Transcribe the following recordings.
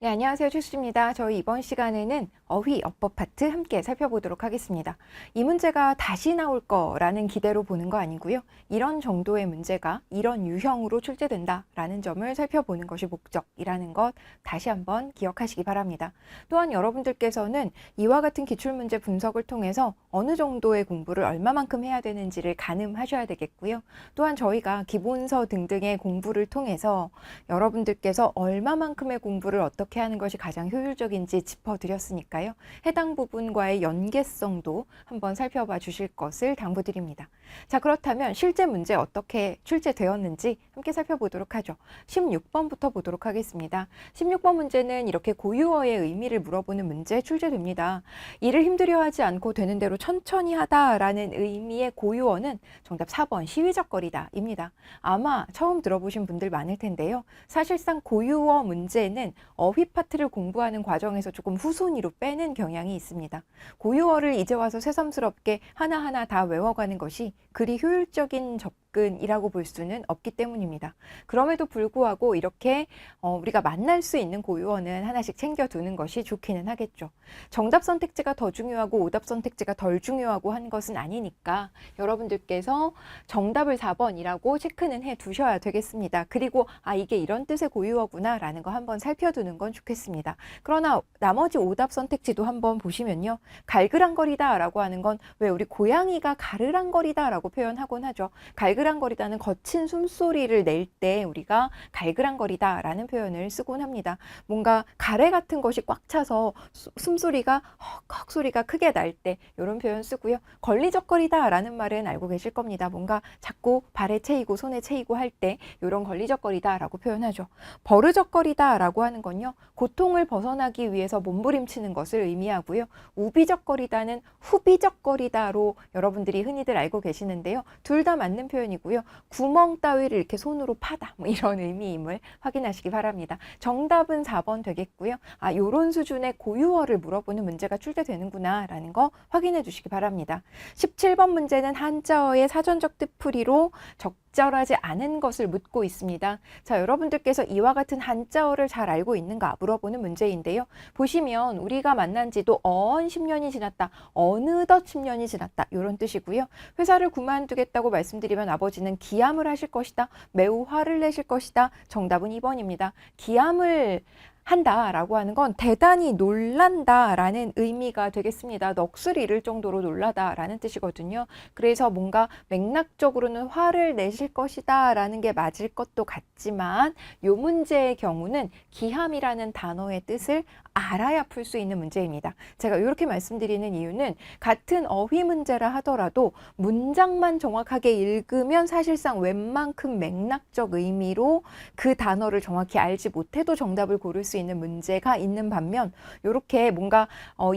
네, 안녕하세요. 출수입니다. 저희 이번 시간에는 어휘, 어법 파트 함께 살펴보도록 하겠습니다. 이 문제가 다시 나올 거라는 기대로 보는 거 아니고요. 이런 정도의 문제가 이런 유형으로 출제된다라는 점을 살펴보는 것이 목적이라는 것 다시 한번 기억하시기 바랍니다. 또한 여러분들께서는 이와 같은 기출문제 분석을 통해서 어느 정도의 공부를 얼마만큼 해야 되는지를 가늠하셔야 되겠고요. 또한 저희가 기본서 등등의 공부를 통해서 여러분들께서 얼마만큼의 공부를 어떻게 하는 것이 가장 효율적인지 짚어드렸으니까요. 해당 부분과의 연계성도 한번 살펴봐 주실 것을 당부드립니다. 자, 그렇다면 실제 문제 어떻게 출제되었는지 함께 살펴보도록 하죠. 16번부터 보도록 하겠습니다. 16번 문제는 이렇게 고유어의 의미를 물어보는 문제 출제됩니다. 일을 힘들여 하지 않고 되는 대로 천천히 하다라는 의미의 고유어는 정답 4번 시위적거리다입니다. 아마 처음 들어보신 분들 많을 텐데요. 사실상 고유어 문제는 어휘 파트를 공부하는 과정에서 조금 후순위로 빼는 경향이 있습니다. 고유어를 이제 와서 새삼스럽게 하나하나 다 외워가는 것이 그리 효율적인 접근이라고 볼 수는 없기 때문입니다. 그럼에도 불구하고 이렇게 우리가 만날 수 있는 고유어는 하나씩 챙겨두는 것이 좋기는 하겠죠. 정답 선택지가 더 중요하고 오답 선택지가 덜 중요하고 한 것은 아니니까 여러분들께서 정답을 4번이라고 체크는 해 두셔야 되겠습니다. 그리고 이게 이런 뜻의 고유어구나 라는 거 한번 살펴두는 건 좋겠습니다. 그러나 나머지 오답 선택지도 한번 보시면요. 갈그랑거리다 라고 하는 건 왜 우리 고양이가 가르랑거리다 라고 표현하곤 하죠. 갈그랑거리다는 거친 숨소리를 낼 때 우리가 갈그랑거리다 라는 표현을 쓰곤 합니다. 뭔가 가래 같은 것이 꽉 차서 숨소리가 헉헉 소리가 크게 날 때 이런 표현 쓰고요. 걸리적거리다 라는 말은 알고 계실 겁니다. 뭔가 자꾸 발에 채이고 손에 채이고 할 때 이런 걸리적거리다 라고 표현하죠. 버르적거리다 라고 하는 건요. 고통을 벗어나기 위해서 몸부림치는 것을 의미하고요. 우비적거리다는 후비적거리다로 여러분들이 흔히들 알고 계시는데요. 둘 다 맞는 표현이고요. 구멍 따위를 이렇게 손으로 파다 이런 의미임을 확인하시기 바랍니다. 정답은 4번 되겠고요. 요런 수준의 고유어를 물어보는 문제가 출제되는구나 라는 거 확인해 주시기 바랍니다. 17번 문제는 한자어의 사전적 뜻풀이로 적절하지 않은 것을 묻고 있습니다. 자, 여러분들께서 이와 같은 한자어를 잘 알고 있는가 물어보는 문제인데요. 보시면 우리가 만난 지도 어언 10년이 지났다, 어느덧 10년이 지났다 이런 뜻이고요. 회사를 그만두겠다고 말씀드리면 아버지는 기함을 하실 것이다, 매우 화를 내실 것이다. 정답은 2번입니다. 기함을 한다라고 하는 건 대단히 놀란다라는 의미가 되겠습니다. 넋을 잃을 정도로 놀라다라는 뜻이거든요. 그래서 뭔가 맥락적으로는 화를 내실 것이다라는 게 맞을 것도 같지만 이 문제의 경우는 기함이라는 단어의 뜻을 알아야 풀 수 있는 문제입니다. 제가 이렇게 말씀드리는 이유는 같은 어휘 문제라 하더라도 문장만 정확하게 읽으면 사실상 웬만큼 맥락적 의미로 그 단어를 정확히 알지 못해도 정답을 고를 수 있는 문제가 있는 반면 이렇게 뭔가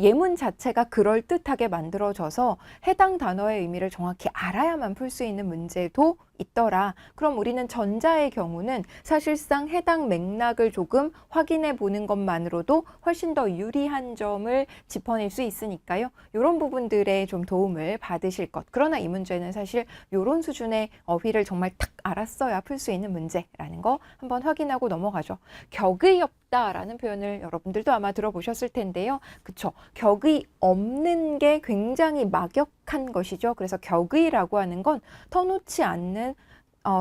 예문 자체가 그럴듯하게 만들어져서 해당 단어의 의미를 정확히 알아야만 풀 수 있는 문제도 있더라. 그럼 우리는 전자의 경우는 사실상 해당 맥락을 조금 확인해 보는 것만으로도 훨씬 더 유리한 점을 짚어낼 수 있으니까요. 이런 부분들에 좀 도움을 받으실 것. 그러나 이 문제는 사실 이런 수준의 어휘를 정말 탁 알았어야 풀 수 있는 문제라는 거 한번 확인하고 넘어가죠. 격의 없다라는 표현을 여러분들도 아마 들어보셨을 텐데요. 그쵸? 격의 없는 게 굉장히 막역한 것이죠. 그래서 격의라고 하는 건 터놓지 않는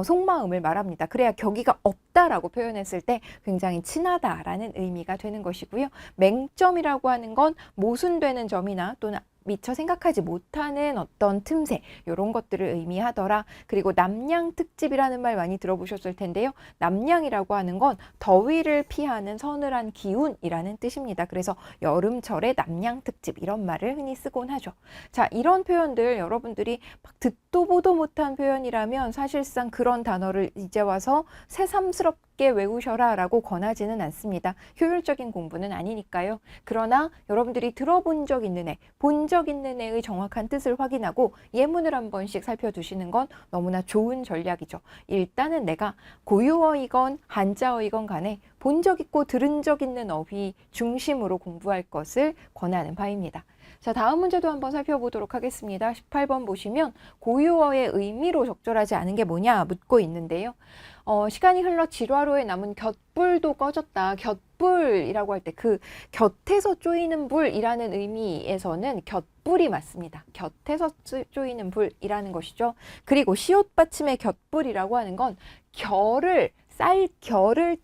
속마음을 말합니다. 그래야 격의가 없다라고 표현했을 때 굉장히 친하다라는 의미가 되는 것이고요. 맹점이라고 하는 건 모순되는 점이나 또는 미처 생각하지 못하는 어떤 틈새 이런 것들을 의미하더라. 그리고 남양특집이라는 말 많이 들어보셨을 텐데요. 남양이라고 하는 건 더위를 피하는 서늘한 기운이라는 뜻입니다. 그래서 여름철에 남양특집 이런 말을 흔히 쓰곤 하죠. 자, 이런 표현들 여러분들이 막 듣도 보도 못한 표현이라면 사실상 그런 단어를 이제 와서 새삼스럽게 외우셔라 라고 권하지는 않습니다. 효율적인 공부는 아니니까요. 그러나 여러분들이 들어본 적 있는 애, 본 적 있는 애의 정확한 뜻을 확인하고 예문을 한 번씩 살펴두시는 건 너무나 좋은 전략이죠. 일단은 내가 고유어이건 한자어이건 간에 본 적 있고 들은 적 있는 어휘 중심으로 공부할 것을 권하는 바입니다. 자, 다음 문제도 한번 살펴보도록 하겠습니다. 18번 보시면 고유어의 의미로 적절하지 않은 게 뭐냐 묻고 있는데요. 시간이 흘러 질화로에 남은 곁불도 꺼졌다. 곁불이라고 할 때 그 곁에서 쪼이는 불이라는 의미에서는 곁불이 맞습니다. 곁에서 쪼이는 불이라는 것이죠. 그리고 시옷 받침의 곁불이라고 하는 건 쌀결을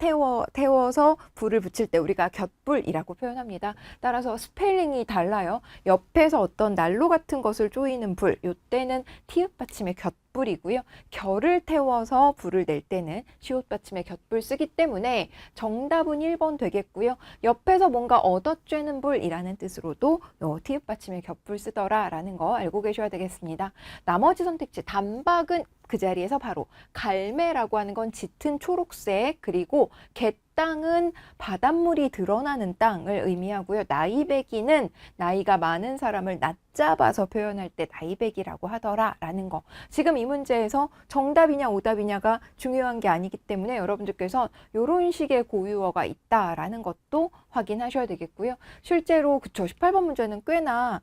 태워서 불을 붙일 때 우리가 곁불이라고 표현합니다. 따라서 스펠링이 달라요. 옆에서 어떤 난로 같은 것을 쪼이는 불, 요때는 티읕 받침의 곁불이고요. 결을 태워서 불을 낼 때는 시옷 받침의 곁불 쓰기 때문에 정답은 1번 되겠고요. 옆에서 뭔가 얻어쬐는 불이라는 뜻으로도 티읕 받침의 곁불 쓰더라라는 거 알고 계셔야 되겠습니다. 나머지 선택지 단박은 그 자리에서 바로 갈매라고 하는 건 짙은 초록색, 그리고 갯땅은 바닷물이 드러나는 땅을 의미하고요. 나이배기는 나이가 많은 사람을 낮잡아서 표현할 때 나이배기라고 하더라라는 거. 지금 이 문제에서 정답이냐 오답이냐가 중요한 게 아니기 때문에 여러분들께서 이런 식의 고유어가 있다라는 것도 확인하셔야 되겠고요. 실제로 그쵸, 18번 문제는 꽤나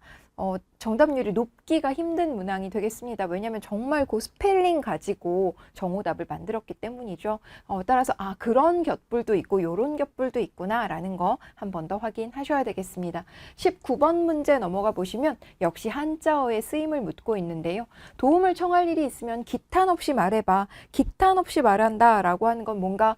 정답률이 높기가 힘든 문항이 되겠습니다. 왜냐하면 정말 그 스펠링 가지고 정오답을 만들었기 때문이죠. 따라서 그런 곁불도 있고 요런 곁불도 있구나 라는 거 한 번 더 확인하셔야 되겠습니다. 19번 문제 넘어가 보시면 역시 한자어의 쓰임을 묻고 있는데요. 도움을 청할 일이 있으면 기탄 없이 말해봐. 기탄 없이 말한다 라고 하는 건 뭔가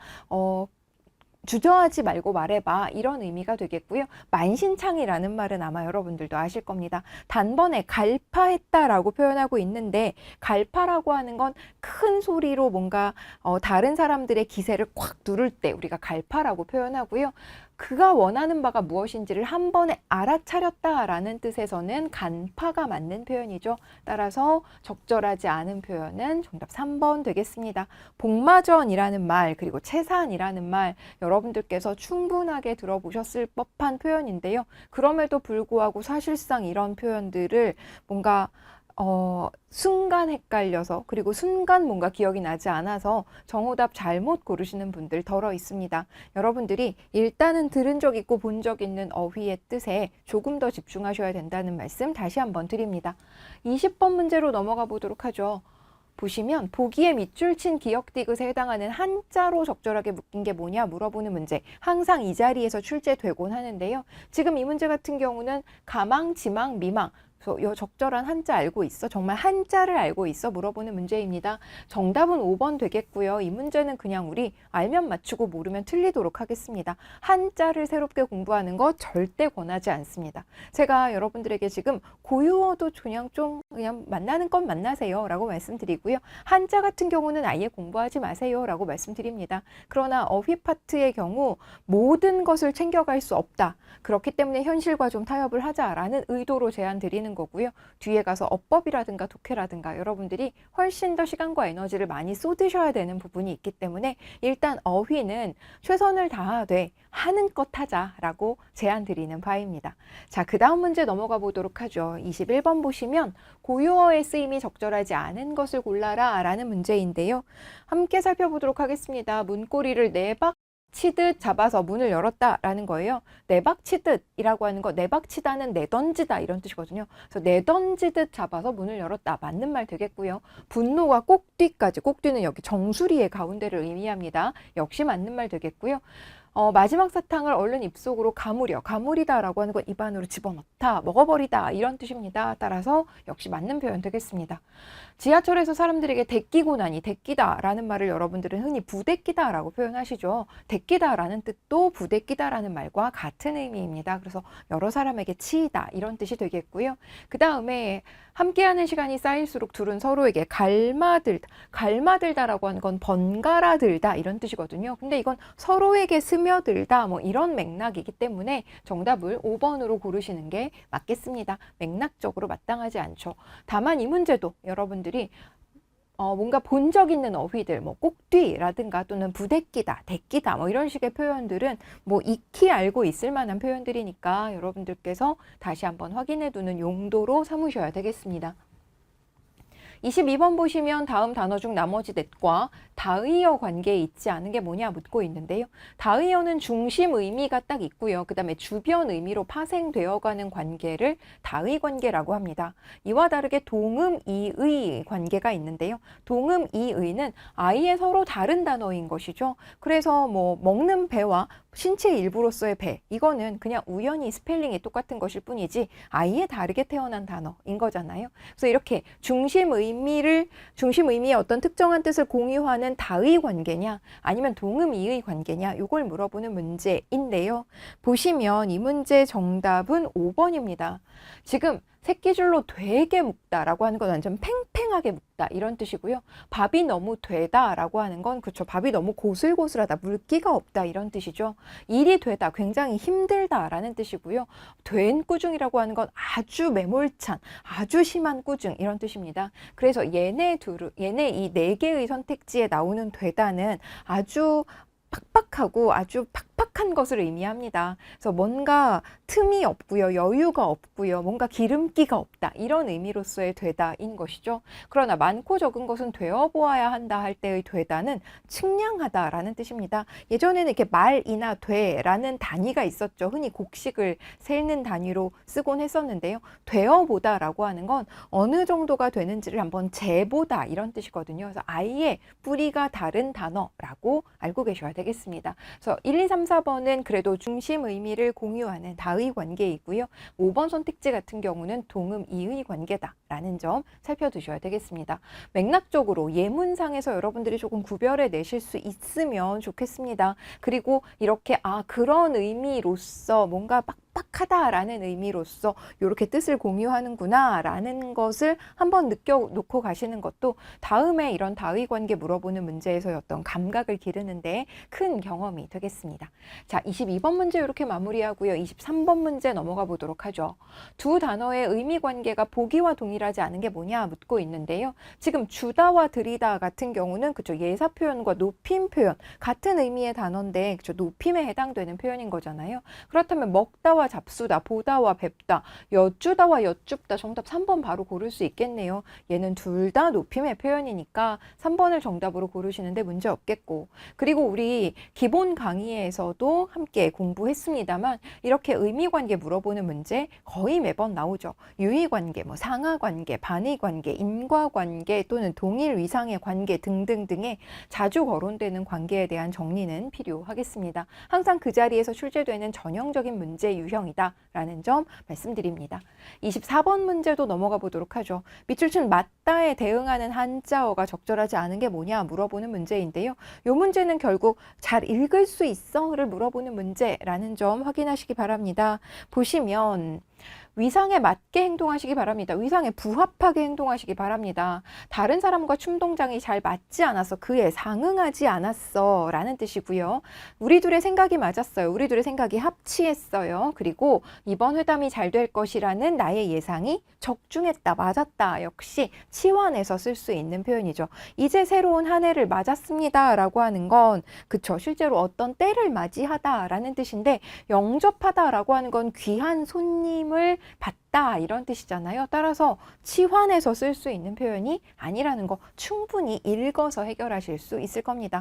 주저하지 말고 말해봐 이런 의미가 되겠고요. 만신창이라는 말은 아마 여러분들도 아실 겁니다. 단번에 갈파했다라고 표현하고 있는데 갈파라고 하는 건 큰 소리로 뭔가 다른 사람들의 기세를 꽉 누를 때 우리가 갈파라고 표현하고요. 그가 원하는 바가 무엇인지를 한 번에 알아차렸다라는 뜻에서는 간파가 맞는 표현이죠. 따라서 적절하지 않은 표현은 정답 3번 되겠습니다. 복마전이라는 말 그리고 채산이라는 말 여러분들께서 충분하게 들어보셨을 법한 표현인데요. 그럼에도 불구하고 사실상 이런 표현들을 뭔가 순간 헷갈려서 그리고 순간 뭔가 기억이 나지 않아서 정오답 잘못 고르시는 분들 덜어 있습니다. 여러분들이 일단은 들은 적 있고 본 적 있는 어휘의 뜻에 조금 더 집중하셔야 된다는 말씀 다시 한번 드립니다. 20번 문제로 넘어가 보도록 하죠. 보시면 보기에 밑줄 친 기역 디귿에 해당하는 한자로 적절하게 묶인 게 뭐냐 물어보는 문제. 항상 이 자리에서 출제되곤 하는데요. 지금 이 문제 같은 경우는 가망, 지망, 미망 요 적절한 한자 알고 있어? 정말 한자를 알고 있어? 물어보는 문제입니다. 정답은 5번 되겠고요. 이 문제는 그냥 우리 알면 맞추고 모르면 틀리도록 하겠습니다. 한자를 새롭게 공부하는 거 절대 권하지 않습니다. 제가 여러분들에게 지금 고유어도 그냥 만나는 건 만나세요 라고 말씀드리고요. 한자 같은 경우는 아예 공부하지 마세요 라고 말씀드립니다. 그러나 어휘 파트의 경우 모든 것을 챙겨갈 수 없다. 그렇기 때문에 현실과 좀 타협을 하자라는 의도로 제안 드리는 거고요. 뒤에 가서 어법이라든가 독해라든가 여러분들이 훨씬 더 시간과 에너지를 많이 쏟으셔야 되는 부분이 있기 때문에 일단 어휘는 최선을 다하되 하는 것 하자라고 제안 드리는 바입니다. 자, 그 다음 문제 넘어가 보도록 하죠. 21번 보시면 고유어의 쓰임이 적절하지 않은 것을 골라라 라는 문제인데요. 함께 살펴보도록 하겠습니다. 문고리를 내박치듯 잡아서 문을 열었다라는 거예요. 내박치듯이라고 하는 거 내박치다는 내던지다 이런 뜻이거든요. 그래서 내던지듯 잡아서 문을 열었다. 맞는 말 되겠고요. 분노가 꼭뒤까지, 꼭뒤는 여기 정수리의 가운데를 의미합니다. 역시 맞는 말 되겠고요. 마지막 사탕을 얼른 입속으로 가무리다라고 하는 건 입안으로 집어넣다, 먹어버리다 이런 뜻입니다. 따라서 역시 맞는 표현 되겠습니다. 지하철에서 사람들에게 데끼고 나니 데끼다라는 말을 여러분들은 흔히 부데끼다라고 표현하시죠. 데끼다라는 뜻도 부데끼다라는 말과 같은 의미입니다. 그래서 여러 사람에게 치이다 이런 뜻이 되겠고요. 그 다음에 함께하는 시간이 쌓일수록 둘은 서로에게 갈마들다라고 하는 건 번갈아 들다 이런 뜻이거든요. 근데 이건 서로에게 스며들다 뭐 이런 맥락이기 때문에 정답을 5번으로 고르시는 게 맞겠습니다. 맥락적으로 마땅하지 않죠. 다만 이 문제도 여러분들이 뭔가 본 적 있는 어휘들, 뭐 꼭뒤라든가 또는 부대끼다, 데끼다 뭐 이런 식의 표현들은 뭐 익히 알고 있을 만한 표현들이니까 여러분들께서 다시 한번 확인해 두는 용도로 삼으셔야 되겠습니다. 22번 보시면 다음 단어 중 나머지 넷과 다의어 관계에 있지 않은 게 뭐냐 묻고 있는데요. 다의어는 중심 의미가 딱 있고요. 그 다음에 주변 의미로 파생되어가는 관계를 다의 관계라고 합니다. 이와 다르게 동음 이의 관계가 있는데요. 동음 이의는 아예 서로 다른 단어인 것이죠. 그래서 뭐 먹는 배와 신체 일부로서의 배, 이거는 그냥 우연히 스펠링이 똑같은 것일 뿐이지 아예 다르게 태어난 단어인 거잖아요. 그래서 이렇게 중심 의미의 어떤 특정한 뜻을 공유하는 다의 관계냐 아니면 동음 이의 관계냐 이걸 물어보는 문제인데요. 보시면 이 문제 정답은 5번입니다. 지금 새끼줄로 되게 묶다라고 하는 건 완전 팽팽하게 묶다 이런 뜻이고요. 밥이 너무 되다라고 하는 건 그렇죠. 밥이 너무 고슬고슬하다, 물기가 없다 이런 뜻이죠. 일이 되다, 굉장히 힘들다라는 뜻이고요. 된 꾸중이라고 하는 건 아주 매몰찬, 아주 심한 꾸중 이런 뜻입니다. 그래서 얘네 이 네 개의 선택지에 나오는 되다는 아주 팍팍하고 아주 팍팍한 것을 의미합니다. 그래서 뭔가 틈이 없고요. 여유가 없고요. 뭔가 기름기가 없다. 이런 의미로서의 되다인 것이죠. 그러나 많고 적은 것은 되어 보아야 한다 할 때의 되다는 측량하다라는 뜻입니다. 예전에는 이렇게 말이나 되라는 단위가 있었죠. 흔히 곡식을 세는 단위로 쓰곤 했었는데요. 되어 보다라고 하는 건 어느 정도가 되는지를 한번 재보다 이런 뜻이거든요. 그래서 아예 뿌리가 다른 단어라고 알고 계셔야 되겠습니다. 그래서 1, 2, 3, 4번은 그래도 중심 의미를 공유하는 다의 관계이고요. 5번 선택지 같은 경우는 동음 이의 관계다라는 점 살펴두셔야 되겠습니다. 맥락적으로 예문상에서 여러분들이 조금 구별해 내실 수 있으면 좋겠습니다. 그리고 이렇게 그런 의미로서 뭔가 빡빡하다라는 의미로서 이렇게 뜻을 공유하는구나 라는 것을 한번 느껴놓고 가시는 것도 다음에 이런 다의 관계 물어보는 문제에서의 어떤 감각을 기르는 데 큰 경험이 되겠습니다. 자, 22번 문제 이렇게 마무리하고요. 23번 문제 넘어가 보도록 하죠. 두 단어의 의미 관계가 보기와 동일하지 않은 게 뭐냐 묻고 있는데요. 지금 주다와 들이다 같은 경우는 그쵸, 예사 표현과 높임 표현 같은 의미의 단어인데 그쵸, 높임에 해당되는 표현인 거잖아요. 그렇다면 먹다와 잡수다, 보다와 뵙다, 여쭈다와 여쭙다 정답 3번 바로 고를 수 있겠네요. 얘는 둘 다 높임의 표현이니까 3번을 정답으로 고르시는데 문제 없겠고, 그리고 우리 기본 강의에서도 함께 공부했습니다만 이렇게 의미관계 물어보는 문제 거의 매번 나오죠. 유의관계, 뭐 상하관계, 반의관계, 인과관계 또는 동일 위상의 관계 등등등의 자주 거론되는 관계에 대한 정리는 필요하겠습니다. 항상 그 자리에서 출제되는 전형적인 문제 유형이다 라는 점 말씀드립니다. 24번 문제도 넘어가 보도록 하죠. 밑줄 친 맞다에 대응하는 한자어가 적절하지 않은 게 뭐냐 물어보는 문제인데요. 이 문제는 결국 잘 읽을 수 있어?를 물어보는 문제라는 점 확인하시기 바랍니다. 보시면 위상에 맞게 행동하시기 바랍니다. 위상에 부합하게 행동하시기 바랍니다. 다른 사람과 춤동장이 잘 맞지 않아서 그에 상응하지 않았어 라는 뜻이고요. 우리 둘의 생각이 맞았어요. 우리 둘의 생각이 합치했어요. 그리고 이번 회담이 잘 될 것이라는 나의 예상이 적중했다, 맞았다. 역시 치환해서 쓸 수 있는 표현이죠. 이제 새로운 한 해를 맞았습니다 라고 하는 건 그쵸, 실제로 어떤 때를 맞이하다 라는 뜻인데 영접하다 라고 하는 건 귀한 손님을 받다 이런 뜻이잖아요. 따라서 치환해서 쓸 수 있는 표현이 아니라는 거 충분히 읽어서 해결하실 수 있을 겁니다.